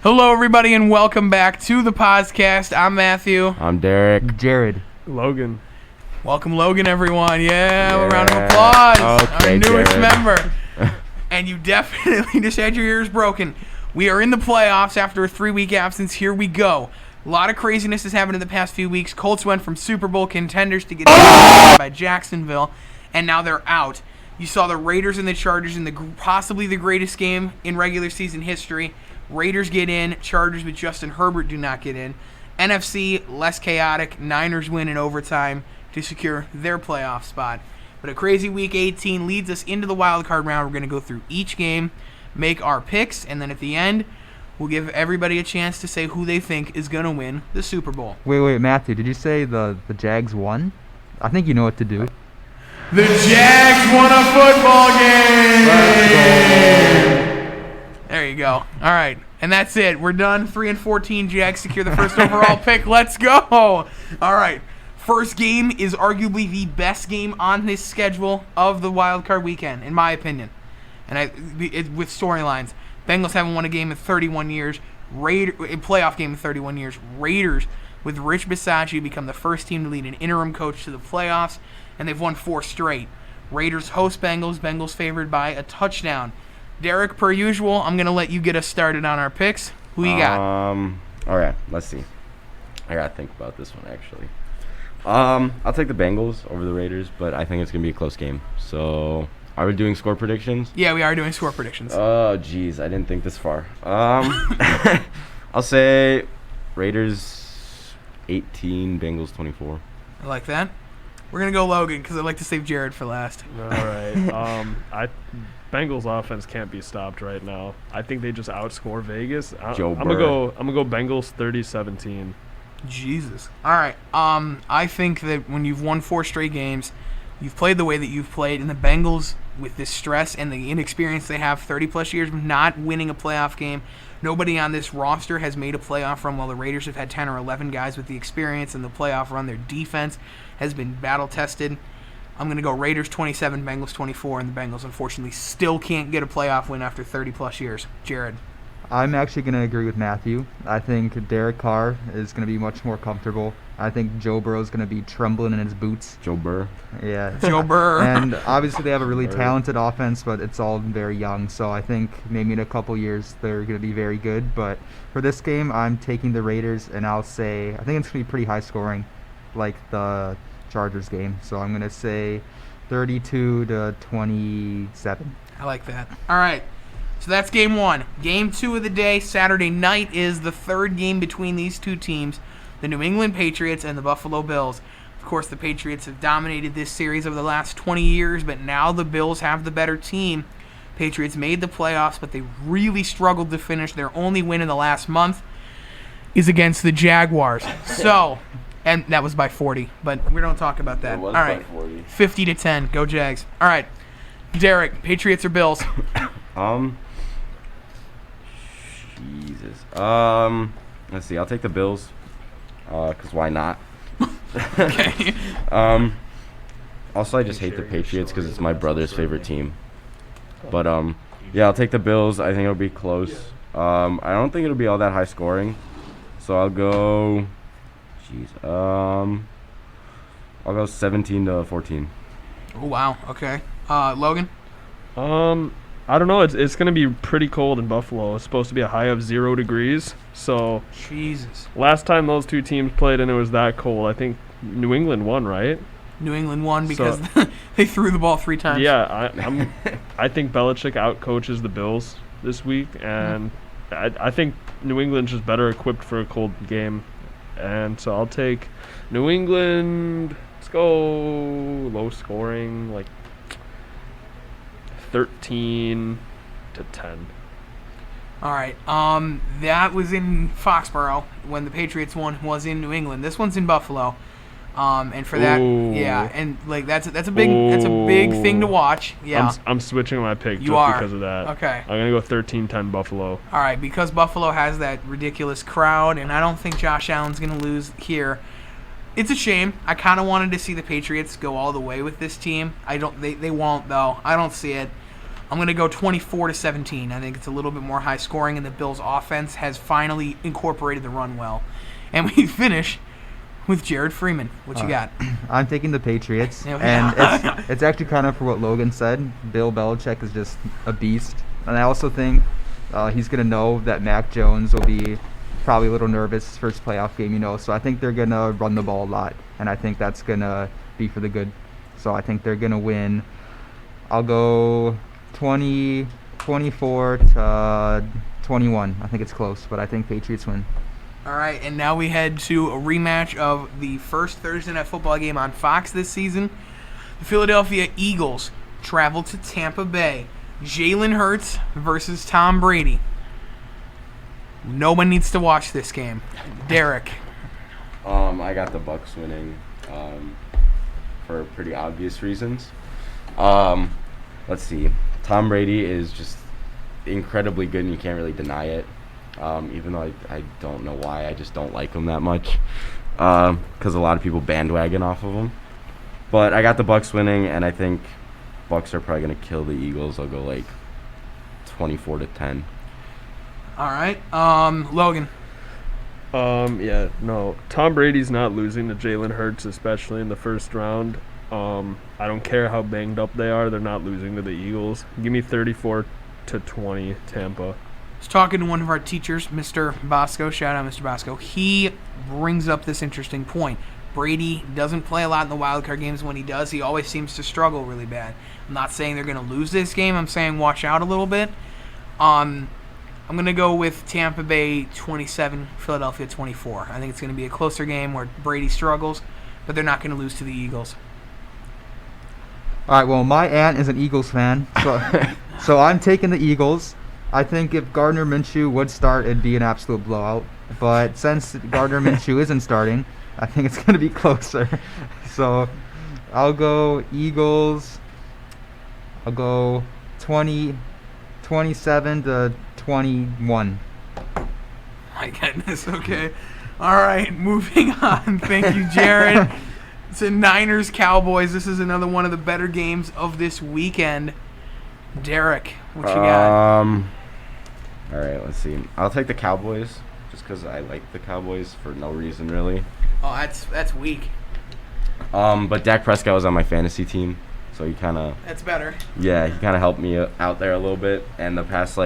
Hello, everybody, and welcome back to the PozCast. I'm Matthew. I'm Derek. Jared. Logan. Welcome, Logan, everyone. Yeah. A round of applause. Okay, our newest Jared. member. And you definitely just had your ears broken. We are in the playoffs after a 3-week absence. Here we go. A lot of craziness has happened in the past few weeks. Colts went from Super Bowl contenders to get by Jacksonville, and now they're out. You saw the Raiders and the Chargers in possibly the greatest game in regular season history. Raiders get in. Chargers with Justin Herbert do not get in. NFC, less chaotic. Niners win in overtime to secure their playoff spot. But a crazy Week 18 leads us into the wild card round. We're going to go through each game, make our picks, and then at the end, we'll give everybody a chance to say who they think is going to win the Super Bowl. Wait, Matthew, did you say the Jags won? I think you know what to do. The Jags won a football game! There you go. All right. And that's it. We're done. 3-14. Jags secure the first overall pick. Let's go. All right. First game is arguably the best game on this schedule of the wild card weekend, in my opinion. And with storylines. Bengals haven't won a game in 31 years. A playoff game in 31 years. Raiders, with Rich Bisaccia, become the first team to lead an interim coach to the playoffs, and they've won 4 straight. Raiders host Bengals. Bengals favored by a touchdown. Derek, per usual, I'm going to let you get us started on our picks. Who you got? All right, let's see. I got to think about this one, actually. I'll take the Bengals over the Raiders, but I think it's going to be a close game. So, are we doing score predictions? Yeah, we are doing score predictions. Oh, geez, I didn't think this far. I'll say Raiders 18, Bengals 24. I like that. We're going to go Logan because I'd like to save Jared for last. All right. Bengals offense can't be stopped right now. I think they just outscore Vegas. I'm gonna go Bengals 30-17. Jesus. All right. I think that when you've won 4 straight games, you've played the way that you've played, and the Bengals, with this stress and the inexperience they have, 30-plus years of not winning a playoff game, nobody on this roster has made a playoff run, while the Raiders have had 10 or 11 guys with the experience in the playoff run. Their defense has been battle-tested. I'm going to go Raiders 27, Bengals 24, and the Bengals, unfortunately, still can't get a playoff win after 30-plus years. Jared. I'm actually going to agree with Matthew. I think Derek Carr is going to be much more comfortable. I think Joe Burrow is going to be trembling in his boots. Joe Burr. Yeah. Joe Burr. And obviously they have a really talented offense, but it's all very young. So I think maybe in a couple years they're going to be very good. But for this game, I'm taking the Raiders, and I'll say I think it's going to be pretty high scoring, like the Chargers game. So I'm going to say 32-27. I like that. All right. So that's game 1. Game 2 of the day, Saturday night, is the third game between these two teams, the New England Patriots and the Buffalo Bills. Of course, the Patriots have dominated this series over the last 20 years, but now the Bills have the better team. Patriots made the playoffs, but they really struggled to finish. Their only win in the last month is against the Jaguars. So, and that was by 40, but we don't talk about that. It was All right, by 40. 50-10, go Jags. All right, Derek, Patriots or Bills? Jesus. Let's see. I'll take the Bills. Cause why not? Okay. Also, I just hate the Patriots because it's my brother's favorite team. But yeah, I'll take the Bills. I think it'll be close. I don't think it'll be all that high scoring. So I'll go. Jeez. I'll go 17-14. Oh, wow. Okay. Logan? I don't know. It's going to be pretty cold in Buffalo. It's supposed to be a high of 0 degrees. So Jesus. last time those two teams played and it was that cold, I think New England won, right? New England won because they threw the ball 3 times. Yeah, I think Belichick outcoaches the Bills this week, and I think New England's just better equipped for a cold game. And so I'll take New England. Let's go low scoring, like 13-10. All right. That was in Foxborough when the Patriots won. Was in New England. This one's in Buffalo. And for that, yeah, and like that's a big thing to watch. Yeah. I'm switching my pick because of that. Okay. I'm gonna go 13-10 Buffalo. All right, because Buffalo has that ridiculous crowd, and I don't think Josh Allen's gonna lose here. It's a shame. I kind of wanted to see the Patriots go all the way with this team. They won't though. I don't see it. I'm going to go 24-17. I think it's a little bit more high scoring, and the Bills' offense has finally incorporated the run well. And we finish with Jared Freeman. What you got? I'm taking the Patriots, Yeah. and it's actually kind of for what Logan said. Bill Belichick is just a beast, and I also think he's going to know that Mac Jones will be probably a little nervous first playoff game, so I think they're going to run the ball a lot, and I think that's going to be for the good. So I think they're going to win. I'll go 24 to 21. I think it's close, but I think Patriots win. All right, and now we head to a rematch of the first Thursday Night Football game on Fox this season. The Philadelphia Eagles travel to Tampa Bay. Jalen Hurts versus Tom Brady. No one needs to watch this game. Derek. I got the Bucs winning for pretty obvious reasons. Let's see. Tom Brady is just incredibly good, and you can't really deny it. Even though I don't know why, I just don't like him that much. Because a lot of people bandwagon off of him. But I got the Bucs winning, and I think Bucs are probably going to kill the Eagles. I'll go like 24-10. All right. Logan. Yeah, no. Tom Brady's not losing to Jalen Hurts, especially in the first round. I don't care how banged up they are. They're not losing to the Eagles. Give me 34-20 Tampa. I was talking to one of our teachers, Mr. Bosco. Shout out, Mr. Bosco. He brings up this interesting point. Brady doesn't play a lot in the wildcard games. When he does, he always seems to struggle really bad. I'm not saying they're going to lose this game. I'm saying watch out a little bit. I'm going to go with Tampa Bay 27, Philadelphia 24. I think it's going to be a closer game where Brady struggles, but they're not going to lose to the Eagles. All right, well, my aunt is an Eagles fan, so I'm taking the Eagles. I think if Gardner Minshew would start, it'd be an absolute blowout. But since Gardner Minshew isn't starting, I think it's going to be closer. So I'll go Eagles. I'll go 27 to 21. My goodness, okay. All right, moving on. Thank you, Jared. It's a Niners-Cowboys. This is another one of the better games of this weekend. Derek, what you got? All right, let's see. I'll take the Cowboys just because I like the Cowboys for no reason, really. Oh, that's weak. But Dak Prescott was on my fantasy team, so he kind of... That's better. Yeah, he kind of helped me out there a little bit. And the past,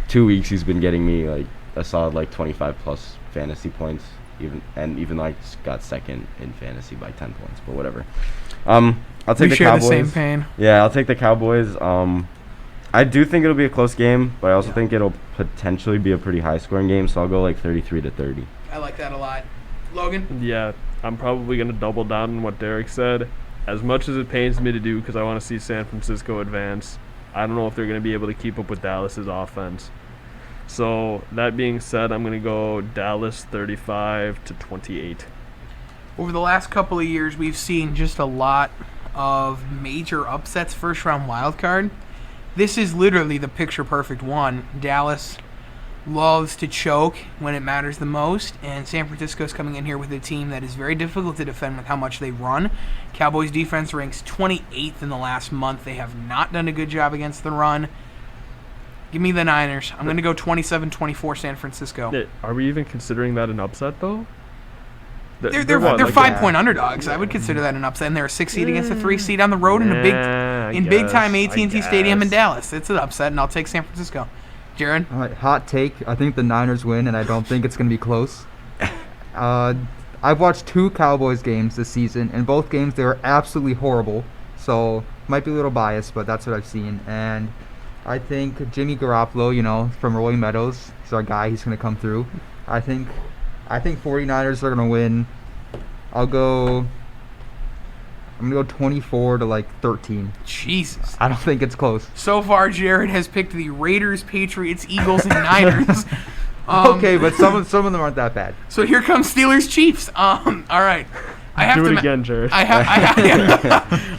2 weeks, he's been getting me, a solid, 25-plus fantasy points. Even though I just got second in fantasy by 10 points, but whatever. I'll take the Cowboys. We share the same pain. Yeah, I'll take the Cowboys. I do think it'll be a close game, but I also think it'll potentially be a pretty high-scoring game, so I'll go 33-30. I like that a lot. Logan? Yeah, I'm probably going to double down on what Derek said. As much as it pains me to do because I want to see San Francisco advance, I don't know if they're going to be able to keep up with Dallas's offense. So, that being said, I'm going to go Dallas 35-28. Over the last couple of years, we've seen just a lot of major upsets first-round wildcard. This is literally the picture-perfect one. Dallas loves to choke when it matters the most, and San Francisco's coming in here with a team that is very difficult to defend with how much they run. Cowboys' defense ranks 28th in the last month. They have not done a good job against the run. Give me the Niners. I'm going to go 27-24 San Francisco. Are we even considering that an upset, though? They're 5-point underdogs. I would consider that an upset, and they're a 6 seed against a 3 seed on the road in big time AT&T Stadium in Dallas. It's an upset, and I'll take San Francisco. Jared? All right, hot take. I think the Niners win, and I don't think it's going to be close. I've watched 2 Cowboys games this season. In both games, they were absolutely horrible. So, might be a little biased, but that's what I've seen. And I think Jimmy Garoppolo, from Rolling Meadows, is our guy. He's going to come through. I think 49ers are going to win. I'm going to go 24 to 13. Jesus. I don't think it's close. So far, Jared has picked the Raiders, Patriots, Eagles, and Niners. Okay, but some of them aren't that bad. So here comes Steelers, Chiefs. All right. Do it again, Jared. I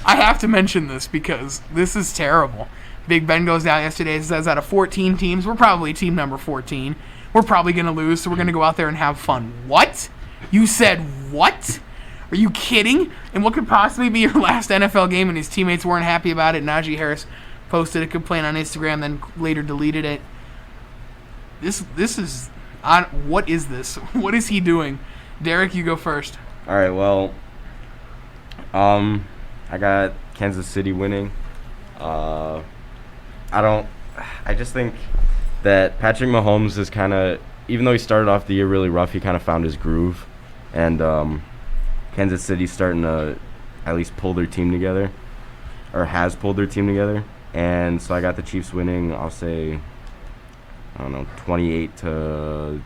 have to mention this because this is terrible. Big Ben goes out yesterday and says out of 14 teams, we're probably team number 14. We're probably going to lose, so we're going to go out there and have fun. What? You said what? Are you kidding? And what could possibly be your last NFL game and his teammates weren't happy about it? Najee Harris posted a complaint on Instagram, then later deleted it. This is what is this? What is he doing? Derek, you go first. All right, well, I got Kansas City winning. I just think that Patrick Mahomes is kind of, even though he started off the year really rough, he kind of found his groove, and Kansas City's starting to at least pull their team together, or has pulled their team together, and so I got the Chiefs winning. I'll say, I don't know, 28-14.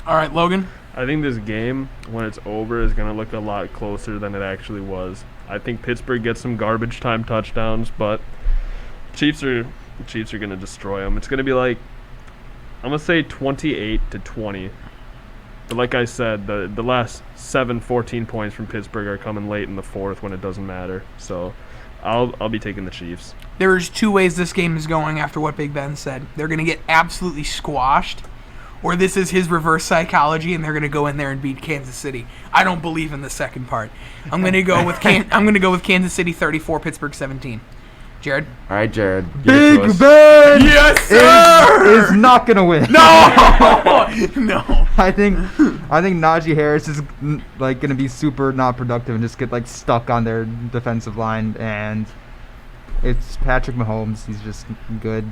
All right, Logan. I think this game, when it's over, is going to look a lot closer than it actually was. I think Pittsburgh gets some garbage time touchdowns, but Chiefs are going to destroy them. It's going to be like, I'm going to say 28-20. But like I said, the last 14 points from Pittsburgh are coming late in the fourth when it doesn't matter. So I'll be taking the Chiefs. There's two ways this game is going after what Big Ben said. They're going to get absolutely squashed, or this is his reverse psychology, and they're going to go in there and beat Kansas City. I don't believe in the second part. I'm going to go with Kansas City 34, Pittsburgh 17. Jared? All right, Jared. Big Ben Yes, sir! is not going to win. No! I think Najee Harris is like going to be super not productive and just get like stuck on their defensive line, and it's Patrick Mahomes. He's just good.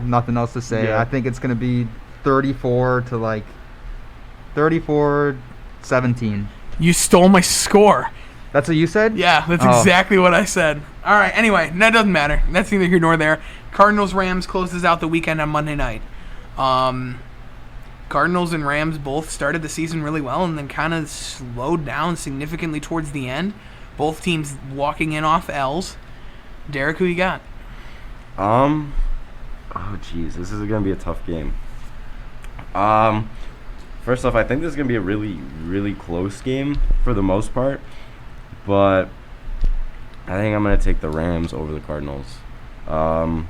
Nothing else to say. Yeah. I think it's going to be 34-17. You stole my score. That's what you said? Yeah, that's Oh. exactly what I said. All right, anyway, that doesn't matter. That's neither here nor there. Cardinals-Rams closes out the weekend on Monday night. Cardinals and Rams both started the season really well and then kind of slowed down significantly towards the end. Both teams walking in off L's. Derek, who you got? Oh, jeez, this is going to be a tough game. First off, I think this is going to be a really, really close game for the most part. But I think I'm going to take the Rams over the Cardinals. Again,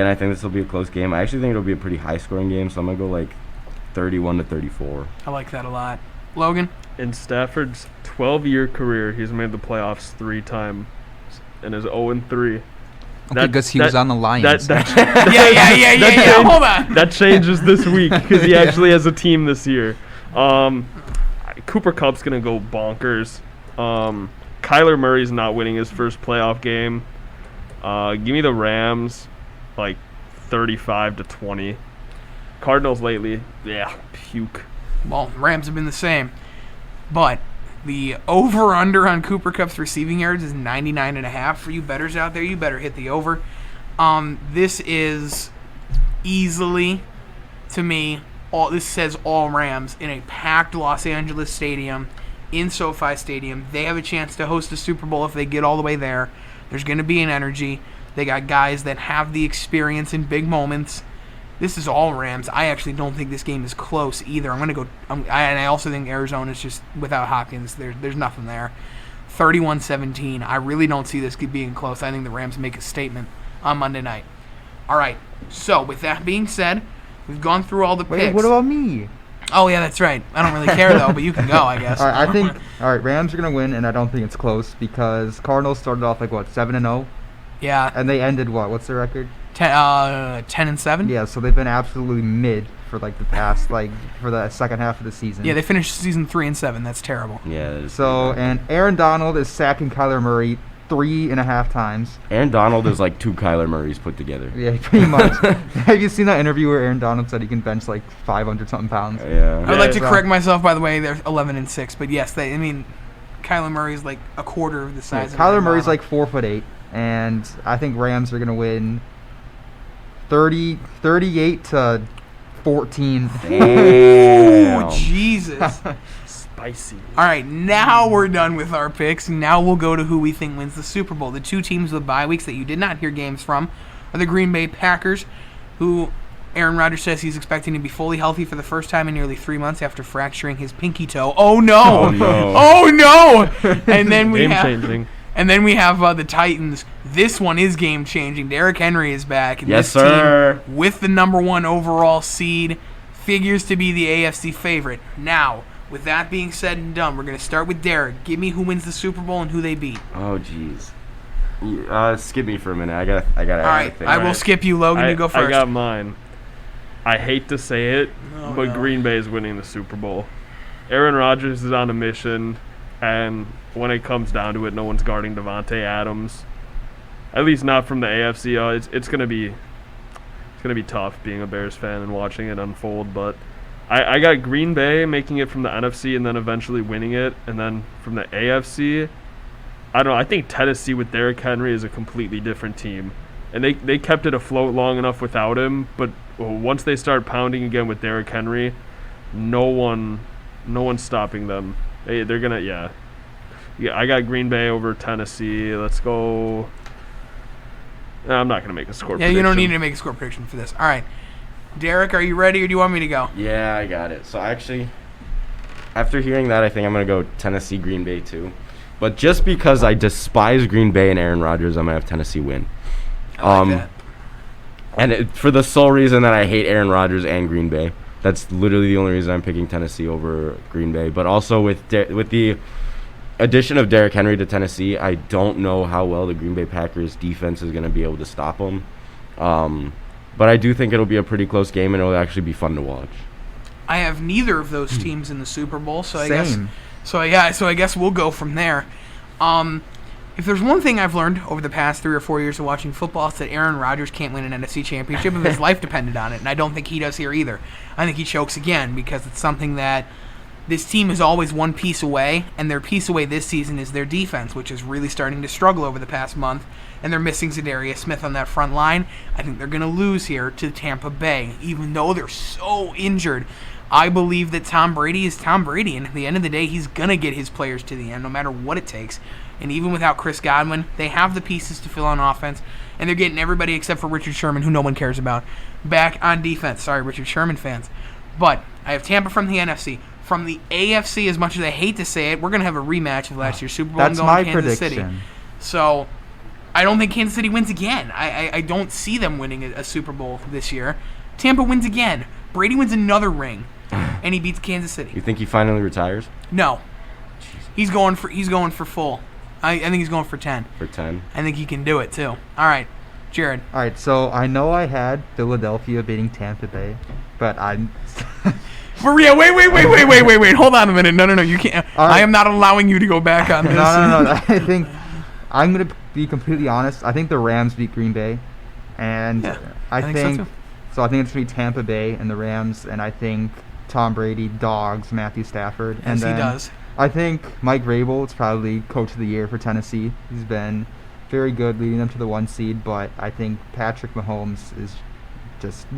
I think this will be a close game. I actually think it'll be a pretty high-scoring game, so I'm going to go like 31-34. I like that a lot. Logan? In Stafford's 12-year career, he's made the playoffs 3 times and is 0-3. Okay, because he was on the Lions. Yeah. changed- Hold on. That changes this week because he actually has a team this year. Cooper Kupp's going to go bonkers. Kyler Murray's not winning his first playoff game. Give me the Rams, like 35-20. Cardinals lately, puke. Well, Rams have been the same. But the over-under on Cooper Kupp's receiving yards is 99.5. For you bettors out there, you better hit the over. This is easily, to me, this says all Rams in a packed Los Angeles stadium, in SoFi Stadium. They have a chance to host a Super Bowl if they get all the way there. There's going to be an energy. They got guys that have the experience in big moments. This is all Rams. I actually don't think this game is close either. I'm going to go, and I also think Arizona's just, without Hopkins, there's nothing there. 31-17. I really don't see this being close. I think the Rams make a statement on Monday night. All right. So, with that being said, we've gone through all the picks. Wait, what about me? Oh, yeah, that's right. I don't really care, though, but you can go, I guess. All right, Rams are going to win, and I don't think it's close because Cardinals started off like, 7-0? Yeah. And they ended what? What's their record? 10-7? Yeah, so they've been absolutely mid for like the past, for the second half of the season. Yeah, they finished season 3-7. That's terrible. Yeah. So, and Aaron Donald is sacking Kyler Murray 3.5 times. Aaron Donald is like 2 Kyler Murrays put together. Yeah, pretty much. Have you seen that interview where Aaron Donald said he can bench like 500-something pounds? Yeah. I would like to so- correct myself, by the way. They're 11-6, but yes, Kyler Murray's like a quarter of the size of Kyler Aaron Murray's Donald. like 4'8", and I think Rams are going to win 38-14. Damn. Oh, Jesus. Spicy. All right, now we're done with our picks. Now we'll go to who we think wins the Super Bowl. The two teams with bye weeks that you did not hear games from are the Green Bay Packers, who Aaron Rodgers says he's expecting to be fully healthy for the first time in nearly 3 months after fracturing his pinky toe. Oh, no. Oh, no. Oh, no. And then we Game-changing. And then we have the Titans. This one is game-changing. Derrick Henry is back. And Yes, this sir. team, with the number 1 overall seed, figures to be the AFC favorite. Now, with that being said and done, we're going to start with Derek. Give me who wins the Super Bowl and who they beat. Oh, jeez. Skip me for a minute. I got. All right, I will skip you, Logan. You go first. I got mine. I hate to say it, but no. Green Bay is winning the Super Bowl. Aaron Rodgers is on a mission, and when it comes down to it, no one's guarding Devontae Adams. At least not from the AFC. It's gonna be tough being a Bears fan and watching it unfold. But I got Green Bay making it from the NFC and then eventually winning it, and then from the AFC, I don't know. I think Tennessee with Derrick Henry is a completely different team, and they kept it afloat long enough without him. But once they start pounding again with Derrick Henry, no one's stopping them. They're gonna yeah. I got Green Bay over Tennessee. Let's go. I'm not gonna make a score. Yeah, prediction. you don't need to make a score prediction for this. All right, Derek, are you ready, or do you want me to go? Yeah, I got it. So actually, after hearing that, I think I'm gonna go Tennessee, Green Bay too. But just because I despise Green Bay and Aaron Rodgers, I'm gonna have Tennessee win. I like that. And for the sole reason that I hate Aaron Rodgers and Green Bay. That's literally the only reason I'm picking Tennessee over Green Bay. But also with the addition of Derrick Henry to Tennessee, I don't know how well the Green Bay Packers defense is going to be able to stop him. But I do think it'll be a pretty close game, and it'll actually be fun to watch. I have neither of those teams in the Super Bowl, so I Same. guess we'll go from there. If there's one thing I've learned over the past 3 or 4 years of watching football, it's that Aaron Rodgers can't win an NFC championship if his life depended on it, and I don't think he does here either. I think he chokes again because it's something that this team is always one piece away, and their piece away this season is their defense, which is really starting to struggle over the past month, and they're missing Zadarius Smith on that front line. I think they're going to lose here to Tampa Bay, even though they're so injured. I believe that Tom Brady is Tom Brady, and at the end of the day, he's going to get his players to the end, no matter what it takes. And even without Chris Godwin, they have the pieces to fill on offense, and they're getting everybody except for Richard Sherman, who no one cares about, back on defense. Sorry, Richard Sherman fans. But I have Tampa from the NFC. From the AFC, as much as I hate to say it, we're going to have a rematch of last year's Super Bowl and That's go my in Kansas prediction. City. So I don't think Kansas City wins again. I don't see them winning a Super Bowl this year. Tampa wins again. Brady wins another ring, and he beats Kansas City. You think he finally retires? No. He's going for full. I think he's going for 10. For 10? I think he can do it, too. All right, Jared. All right, so I know I had Philadelphia beating Tampa Bay, but I'm... Maria, wait. Hold on a minute. No, you can't. All right. I am not allowing you to go back on this. No. I think I'm going to be completely honest. I think the Rams beat Green Bay, and Yeah, I think think so, too. I think it's going to be Tampa Bay and the Rams, and I think Tom Brady dogs Matthew Stafford. Yes, and then he does. I think Mike Vrabel is probably coach of the year for Tennessee. He's been very good leading them to the 1 seed, but I think Patrick Mahomes is just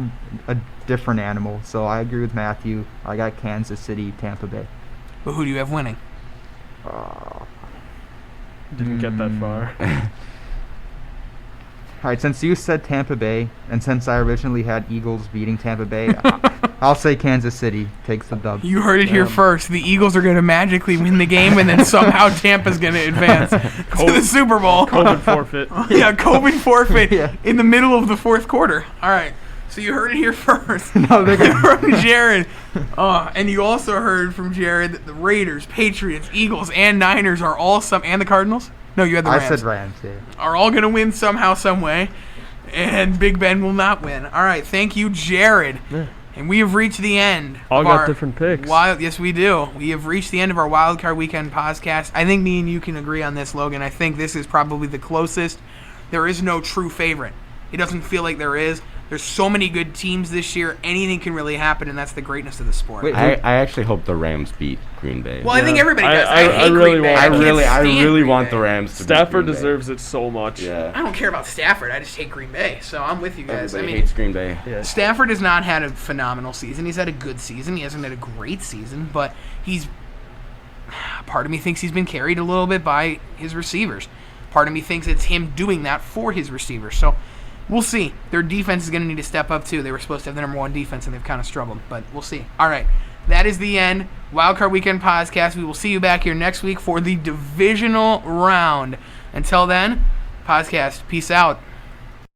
a different animal. So I agree with Matthew. I got Kansas City, Tampa Bay. But who do you have winning? Didn't get that far. All right, since you said Tampa Bay, and since I originally had Eagles beating Tampa Bay, I'll say Kansas City takes the dub. You heard it here first. The Eagles are going to magically win the game, and then somehow Tampa's going to advance to the Super Bowl. COVID forfeit. Yeah, COVID forfeit Yeah. in the middle of the fourth quarter. All right, so you heard it here first. No, they're gonna- From Jared. And you also heard from Jared that the Raiders, Patriots, Eagles, and Niners are all and the Cardinals? No, you had the Rams. I said Rams, yeah. Are all going to win somehow, some way, and Big Ben will not win. All right, thank you, Jared. Yeah. And we have reached the end. All of got our different picks. Yes, we do. We have reached the end of our Wild Card Weekend podcast. I think me and you can agree on this, Logan. I think this is probably the closest. There is no true favorite. It doesn't feel like there is. There's so many good teams this year. Anything can really happen, and that's the greatness of the sport. Wait, I actually hope the Rams beat Green Bay. Well, I think everybody does. I hate really Green Bay. want- I I can't really stand want the Green Bay. Rams to beat Stafford Green Bay. deserves it so much. Yeah. I don't care about Stafford. I just hate Green Bay. So I'm with you guys. Everybody I mean, hates Green Bay. Yeah. Stafford has not had a phenomenal season. He's had a good season. He hasn't had a great season, but part of me thinks he's been carried a little bit by his receivers. Part of me thinks it's him doing that for his receivers. So we'll see. Their defense is going to need to step up, too. They were supposed to have the number 1 defense, and they've kind of struggled, but we'll see. All right. That is the end. Wildcard Weekend podcast. We will see you back here next week for the divisional round. Until then, podcast. Peace out.